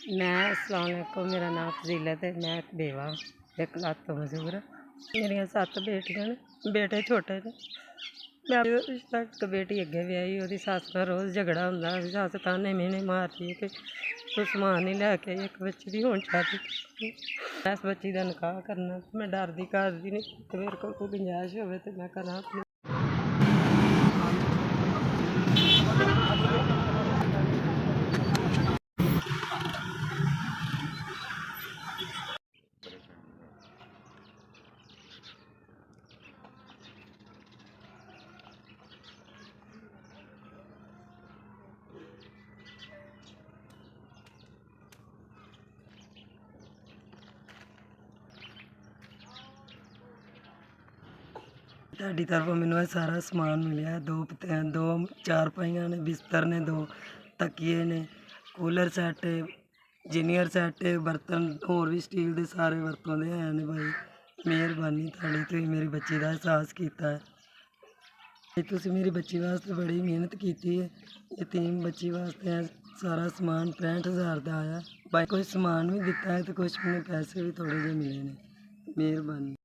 मैं अस्सलाम वालेकुम, मेरा नाम फजीलत है। मैं एक बेवा एक लात तो मजबूर मेरिया 7 बेटियां ने, बेटे छोटे ने। मैं एक बेटी अगे व्याही, वो सस का रोज़ झगड़ा होंदा, सस ताने मीने मारती है कि तू समान नहीं लैके आई। एक बच्ची दी होनी चाहिदी, इस बच्ची का निकाह करना। मैं डरदी घर दी नहीं, मेरे को कोई गुंजाइश हो तो मैं करा। ਤੁਹਾਡੀ ਤਰਫੋਂ ਮੈਨੂੰ ਇਹ ਸਾਰਾ ਸਮਾਨ ਮਿਲਿਆ। ਦੋ ਚਾਰਪਾਈਆਂ ਨੇ, ਬਿਸਤਰ ਨੇ, 2 ਤਕੀਏ ਨੇ, ਕੂਲਰ ਸੈੱਟ, ਜਿਨੀਅਰ ਸੈੱਟ, ਬਰਤਨ ਹੋਰ ਵੀ ਸਟੀਲ ਦੇ ਸਾਰੇ ਵਰਤੋਂ ਦੇ ਆਏ ਨੇ। ਭਾਈ ਮਿਹਰਬਾਨੀ ਤੁਹਾਡੀ, ਤੁਸੀਂ ਮੇਰੀ ਬੱਚੀ ਦਾ ਅਹਿਸਾਸ ਕੀਤਾ ਹੈ। ਤੁਸੀਂ ਮੇਰੀ ਬੱਚੀ ਵਾਸਤੇ ਬੜੀ ਮਿਹਨਤ ਕੀਤੀ ਹੈ। ਯਤੀਮ ਬੱਚੀ ਵਾਸਤੇ ਇਹ ਸਾਰਾ ਸਮਾਨ 65,000 ਦਾ ਆਇਆ। ਭਾਈ ਕੁਛ ਸਮਾਨ ਵੀ ਦਿੱਤਾ ਹੈ ਅਤੇ ਕੁਛ ਮੈਨੂੰ ਪੈਸੇ ਵੀ ਥੋੜ੍ਹੇ ਜਿਹੇ ਮਿਲੇ ਨੇ। ਮਿਹਰਬਾਨੀ।